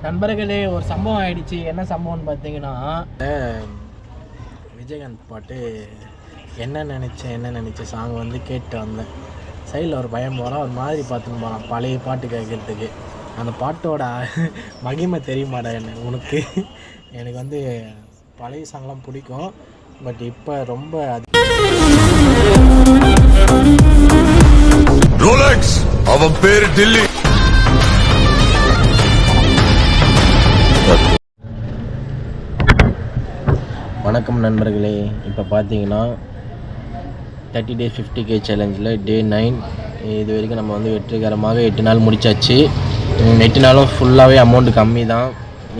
நண்பர்களே, ஒரு சம்பவம் ஆயிடுச்சு. என்ன சம்பவம்னு பார்த்தீங்கன்னா, விஜயகாந்த் பாட்டு என்ன நினச்ச சாங் வந்து கேட்டு வந்தேன். சைடில் ஒரு பையன் போகிறான், ஒரு மாதிரி பார்த்துன்னு போகிறான் பழைய பாட்டு கேட்குறதுக்கு. அந்த பாட்டோட மகிமை தெரியுமாடா உனக்கு? எனக்கு வந்து பழைய சாங்லாம் பிடிக்கும். பட் இப்போ ரொம்ப ரோலக்ஸ் அவன் பேர் டில்லி. வணக்கம் நண்பர்களே, இப்போ பார்த்தீங்கன்னா 30 days 50K சேலஞ்சில் டே 9. இது வரைக்கும் நம்ம வந்து வெற்றிகரமாக 8 நாள் முடிச்சாச்சு. 8 நாளும் ஃபுல்லாகவே அமௌண்ட்டு கம்மி தான்.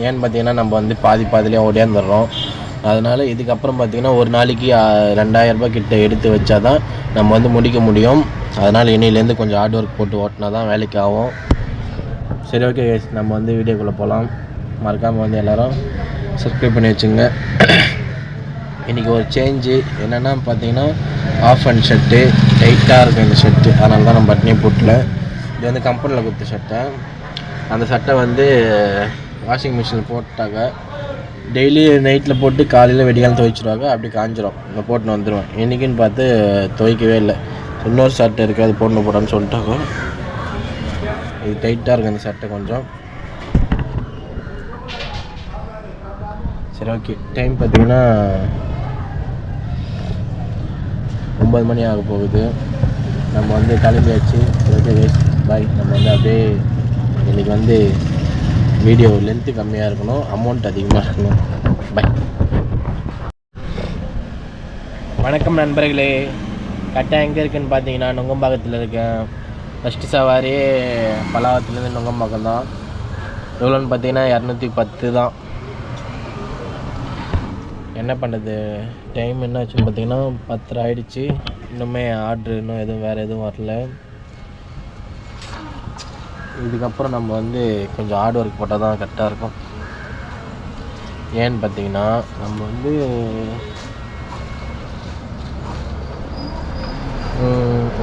ஏன்னு பார்த்தீங்கன்னா நம்ம வந்து பாதியிலே ஓடியாந்துடுறோம். அதனால் இதுக்கப்புறம் பார்த்திங்கன்னா ஒரு நாளைக்கு 2000 ரூபாய் கிட்ட எடுத்து வச்சா தான் நம்ம வந்து முடிக்க முடியும். அதனால் இன்னிலேருந்து கொஞ்சம் ஹார்ட் ஒர்க் போட்டு ஓட்டினா தான் வேலைக்கு ஆகும். சரி, ஓகே, நம்ம வந்து வீடியோக்குள்ளே போகலாம். மறக்காமல் வந்து எல்லோரும் சப்ஸ்கிரைப் பண்ணி வச்சுங்க. இன்றைக்கி ஒரு சேஞ்சு என்னென்னா பார்த்தீங்கன்னா, ஆஃப் அண்ட் ஷர்ட்டு டைட்டாக இருக்கும் இந்த ஷர்ட்டு. அதனால தான் நம்ம பட்னியே போட்டல. இது வந்து கம்பெனியில் கொடுத்த ஷர்ட்டை. அந்த சட்டை வந்து வாஷிங் மிஷினில் போட்டாங்க. டெய்லி நைட்டில் போட்டு காலையில் வெடிகாலம் துவைச்சிடுவாங்க. அப்படி காஞ்சிரும். இங்கே போட்டுன்னு வந்துடுவேன். இன்றைக்கின்னு பார்த்து துவைக்கவே இல்லை. இன்னொரு சட்டை இருக்குது, அது போடணும் போடான்னு சொல்லிட்டாங்க. இது டைட்டாக இருக்குது அந்த சட்டை கொஞ்சம். சரி, ஓகே. டைம் பார்த்திங்கன்னா 9 மணி ஆக போகுது. நம்ம வந்து கிளம்பியாச்சு. ஓகே வேஸ்ட் பாய். நம்ம வந்து அப்படியே இன்றைக்கி வந்து வீடியோ லென்த்து கம்மியாக இருக்கணும், அமௌண்ட் அதிகமாக இருக்கணும். பாய். வணக்கம் நண்பர்களே. கரெக்டாக எங்கே இருக்குதுன்னு பார்த்தீங்கன்னா நுங்கம்பாக்கத்தில் இருக்கேன். ஃபஸ்ட்டு சவாரி பல்லாவத்துலேருந்து நுங்கம்பாக்கம் தான். எவ்வளோன்னு பார்த்தீங்கன்னா 210 தான். என்ன பண்ணுறது, டைம் என்ன ஆச்சுன்னு பார்த்தீங்கன்னா 10 ஆகிடுச்சு. இன்னுமே ஆர்ட்ரு இன்னும் வேறு எதுவும் வரல. இதுக்கப்புறம் நம்ம வந்து கொஞ்சம் ஹார்ட் ஒர்க் போட்டால் தான் கரெக்டாக இருக்கும். ஏன்னு பார்த்தீங்கன்னா நம்ம வந்து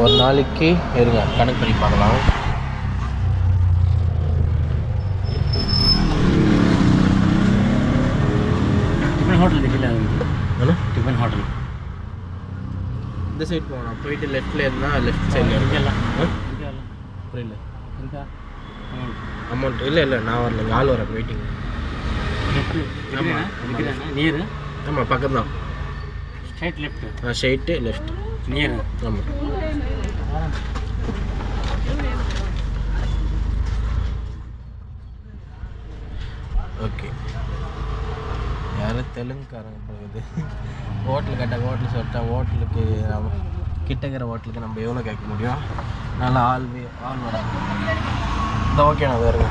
ஒரு நாளைக்கு இருங்க கணக்கு பண்ணி பார்க்கலாம். டிஃபன் ஹோட்டல் டிஃபன் ஹோட்டல் இந்த சைட் போகணும். போயிட்டு லெஃப்டில் இருந்தால் லெஃப்ட் சைடில் இருக்கலாம். புரியல அமௌண்ட் இல்லை நான் வரல. இங்கே ஆள் வர வெயிட்டிங். நியர். ஆமாம், பக்கம் தான். Straight left. Straight left near. ஆமாம். ஓகே. யாரும் தெலுங்குக்காரங்க போகுது. ஹோட்டல் கேட்டால் ஹோட்டல் சொல்லிட்டா ஹோட்டலுக்கு நம்ம கிட்டக்கிற ஹோட்டலுக்கு நம்ம எவ்வளோ கேட்க முடியும்? நல்லா ஆள் வராங்க. இந்த ஓகே நான் வருங்க.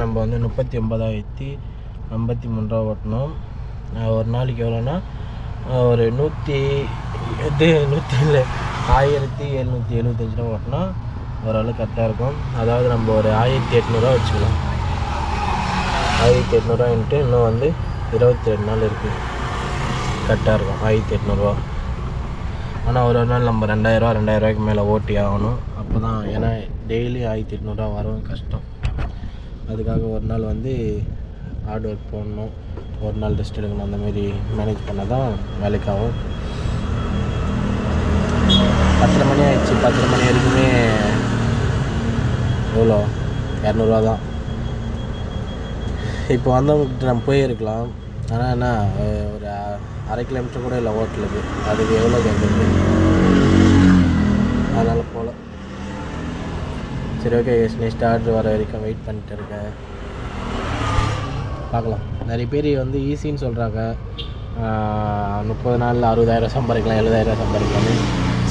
நம்ம வந்து 39,053 ரூபா ஓட்டணும். ஒரு நாளைக்கு எவ்வளோன்னா ஒரு 1775 ரூபா ஓட்டினா ஓரளவு கரெக்டாக இருக்கும். அதாவது நம்ம ஒரு 1800 வச்சுக்கலாம். 1800 இன்னும் வந்து 22 நாள் இருக்குது. கரெக்டாக இருக்கும் 1800. ஆனால் ஒரு நாள் நம்ம 2000 மேலே ஓட்டி ஆகணும். அப்போ தான், ஏன்னா டெய்லி 1800 வரவும் கஷ்டம். அதுக்காக ஒரு நாள் வந்து ஹார்ட் ஒர்க் போடணும், ஒரு நாள் ரெஸ்ட் எடுக்கணும். அந்தமாரி மேனேஜ் பண்ணால் தான் வேலைக்கு ஆகும். 10 மணி ஆயிடுச்சு. 10 மணி வரைக்குமே எவ்வளோ 200 தான். இப்போ வந்தவங்கக்கிட்ட நம்ம போயிருக்கலாம். ஆனால் என்ன, ஒரு 1/2 கிலோமீட்டர் கூட இல்லை ஹோட்டலுக்கு. அதுக்கு எவ்வளோ கேட்குறது? அதனால் போகல. சரி, ஓகே. நெக்ஸ்ட் ஆர்டர் வர வரைக்கும் வெயிட் பண்ணிட்டு இருக்கேன். பார்க்கலாம். நிறைய பேர் வந்து ஈஸின்னு சொல்கிறாங்க. 30 நாளில் 60,000 சம்பாதிக்கலாம், 70,000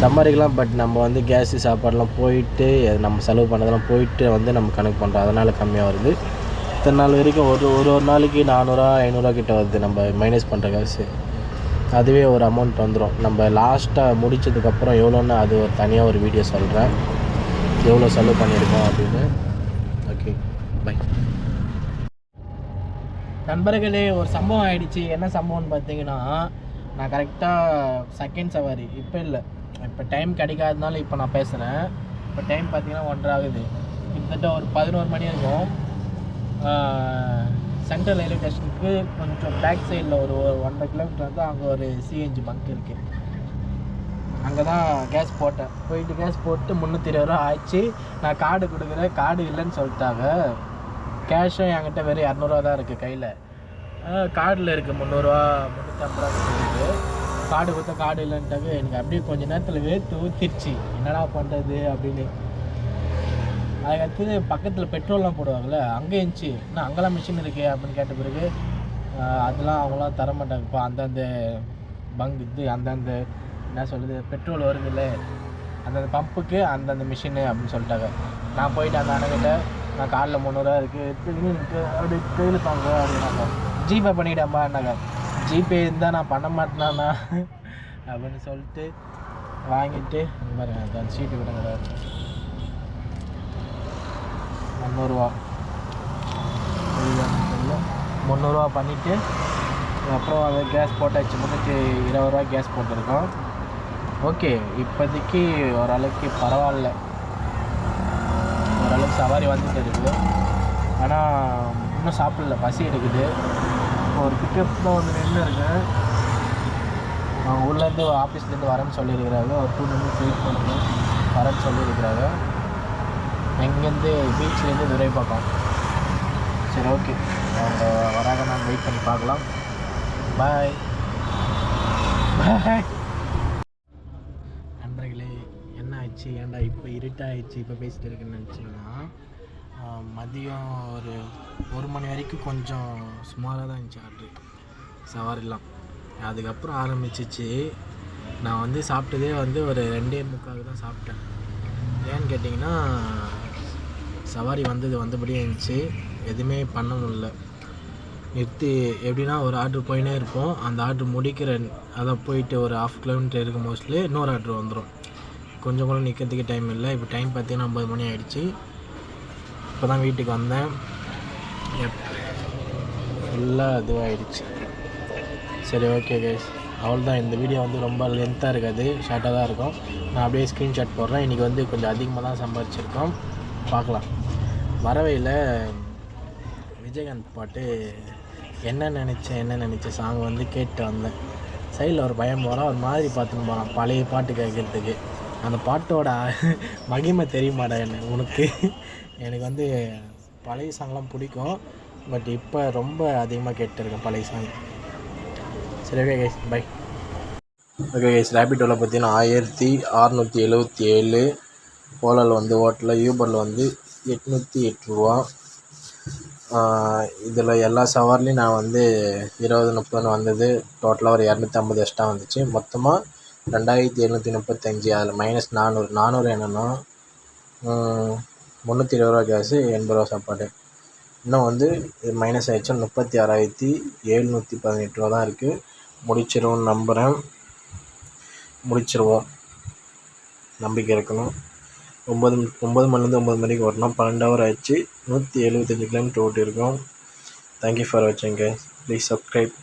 சம்பாதிக்கலாம். பட் நம்ம வந்து கேஸு சாப்பாடெலாம் போயிட்டு நம்ம செலவு பண்ணதெல்லாம் போயிட்டு வந்து நம்ம கணக்கு பண்ணுறோம். அதனால் கம்மியாக வருது. இத்தனை நாள் வரைக்கும் ஒரு ஒரு ஒரு நாளைக்கு 400 500 கிட்ட வருது நம்ம மைனஸ் பண்ணுற காசு. அதுவே ஒரு அமௌண்ட் வந்துடும். நம்ம லாஸ்ட்டாக முடித்ததுக்கப்புறம் எவ்வளோன்னு அது ஒரு தனியாக ஒரு வீடியோ சொல்கிறேன், எவ்வளோ செலவு பண்ணியிருக்கோம் அப்படின்னு. Okay, bye. நண்பர்களே, ஒரு சம்பவம் ஆகிடுச்சு. என்ன சம்பவம்னு பார்த்தீங்கன்னா, நான் கரெக்டாக செகண்ட் சவாரி இப்போ இல்லை, இப்போ டைம் கிடைக்காதனால இப்போ நான் பேசுகிறேன். இப்போ டைம் பார்த்தீங்கன்னா 1:30 ஆகுது. கிட்டத்தட்ட ஒரு 11 மணி இருக்கும். சென்ட்ரல் ரயில்வே ஸ்டேஷனுக்கு கொஞ்சம் பேக் சைடில் ஒரு 1.5 கிலோமீட்டர் வந்து அங்கே ஒரு சிஎன்ஜி பங்க் இருக்குது. அங்கே தான் கேஸ் போட்டேன். போயிட்டு கேஸ் போட்டு 320 ரூபா ஆச்சு. நான் கார்டு கொடுக்குறேன், கார்டு இல்லைன்னு சொல்லிட்டாங்க. கேஷும் என்கிட்ட வெறும் 200 தான் இருக்குது கையில். கார்டில் இருக்குது 300 ரூபா 350 ரூபா இருக்குது. கார்டு கொடுத்தா கார்டு இல்லைன்ட்டாங்க. எனக்கு அப்படியே கொஞ்சம் நேரத்தில் வேர்த்து ஊற்றிடுச்சு, என்னடா பண்ணுறது அப்படின்னு. அதுக்கடுத்து பக்கத்தில் பெட்ரோல்லாம் போடுவாங்கள்ல, அங்கே இருந்துச்சு. இன்னும் அங்கெல்லாம் மிஷின் இருக்கே அப்படின்னு கேட்ட பிறகு அதெல்லாம் அவங்களாம் தரமாட்டாங்க. இப்போ அந்தந்த பங்க் அந்தந்த என்ன சொல்லுது, பெட்ரோல் வருது இல்லை, அந்தந்த பம்புக்கு அந்தந்த மிஷினு அப்படின்னு சொல்லிட்டாங்க. நான் போயிட்டு அந்த அண்ணங்கிட்ட, நான் காலில் 300 ரூபா இருக்குது அப்படி கையில் தாங்க அப்படின்னாங்க. ஜிபே பண்ணிவிட்டேன்பான்னாங்க. ஜிபே இருந்தால் நான் பண்ண மாட்டேனாண்ணா அப்படின்னு சொல்லிட்டு வாங்கிட்டு இந்த மாதிரி அந்த சீட்டு விடுங்க 300 ரூபா 300 ரூபா பண்ணிவிட்டு அப்புறம் அதை கேஸ் போட்டாச்சு. 320 ரூபா கேஸ் போட்டிருக்கோம். ஓகே, இப்போதைக்கு ஓரளவுக்கு பரவாயில்ல, ஓரளவுக்கு சவாரி வந்துட்டு இருக்குது. ஆனால் இன்னும் சாப்பிடல, பசி எடுக்குது. ஒரு பிக்கப் தான் வந்து நின்று இருக்கேன். அவங்க ஊர்லேருந்து ஆஃபீஸ்லேருந்து வரேன்னு சொல்லியிருக்கிறாங்க. ஒரு 2 நிமிஷம் வெயிட் பண்ணணும், வரேன்னு சொல்லியிருக்கிறாங்க. எங்கேருந்து பீச்லேருந்து துறைப்பாக்கம். சரி, ஓகே, அவங்க வராங்க, நான் வெயிட் பண்ணி பார்க்கலாம். பாய் பாய். நண்பர்களே, என்ன ஆச்சு, ஏன்டா இப்போ இருட்டாகிடுச்சு இப்போ பேசிட்டு இருக்குன்னு நினச்சிங்கன்னா, மதியம் ஒரு 1 மணி வரைக்கும் கொஞ்சம் சுமாராக தான் இருந்துச்சு ஆர்ட்ரு சவாரிலாம். அதுக்கப்புறம் ஆரம்பிச்சிச்சு. நான் வந்து சாப்பிட்டதே வந்து ஒரு 2:45 தான் சாப்பிட்டேன். ஏன்னு கேட்டிங்கன்னா, சவாரி வந்தபடியே இருந்துச்சு, எதுவுமே பண்ண முடியல. நிறுத்தி எப்படின்னா, ஒரு ஆர்ட்ரு போயினே இருப்போம். அந்த ஆர்ட்ரு முடிக்கிற அதை போயிட்டு ஒரு 1/2 கிலோமீட்டர் இருக்கும் மோஸ்ட்லி இன்னொரு ஆர்ட்ரு வந்துடும். கொஞ்சம் கூட நிற்கிறதுக்கு டைம் இல்லை. இப்போ டைம் பார்த்தீங்கன்னா 9 மணி ஆகிடுச்சு. இப்போ தான் வீட்டுக்கு வந்தேன். ஃபுல்லாக இதுவாகிடுச்சு. சரி, ஓகே கைஸ், அவ்வளோதான். இந்த வீடியோ வந்து ரொம்ப லென்த்தாக இருக்காது, ஷார்ட்டாக தான் இருக்கும். நான் அப்படியே ஸ்க்ரீன்ஷாட் போடுறேன். இன்றைக்கி வந்து கொஞ்சம் அதிகமாக தான் சம்பாதிச்சிருக்கோம், பார்க்கலாம். வரவையில் விஜயகாந்த் பாட்டு என்ன நினச்ச சாங் வந்து கேட்டு வந்தேன். சைடில் ஒரு பையன் போகிறான், ஒரு மாதிரி பார்த்துன்னு போகிறான் பழைய பாட்டு கேட்குறதுக்கு. அந்த பாட்டோட மகிமை தெரியுமாடா உனக்கு? எனக்கு வந்து பழைய சாங்லாம் பிடிக்கும், பட் இப்போ ரொம்ப அதிகமாக கேட்டுருக்கேன் பழைய சாங். சரி, okay guys, bye. Okay guys, ரேபிட்டோவில் பார்த்தீங்கன்னா 1677, ஓலாவில் வந்து ஓட்டலில், யூபரில் வந்து 808 ரூபா. இதில் எல்லா சவாரிலையும் நான் வந்து 20-30 வந்தது. டோட்டலாக ஒரு 250 எக்ஸ்ட்ரா வந்துச்சு. மொத்தமாக 2735. அதில் -400. 400 என்னென்னா 320 ரூபா கேஸு, 80 ரூபா சாப்பாடு. இன்னும் வந்து இது மைனஸ் ஆகிடுச்சு. 36,718 ரூபா தான் இருக்குது. முடிச்சிருவோம்னு நம்புகிறேன். முடிச்சிருவோம், நம்பிக்கை இருக்கணும். 9 மணிலேருந்து 9 மணிக்கு வரணும். 12 ஹவர் ஆயிடுச்சு. 175 கிலோமீட்டர் ஓட்டியிருக்கோம். தேங்க்யூ ஃபார் வாட்சிங் கைஸ். Please subscribe.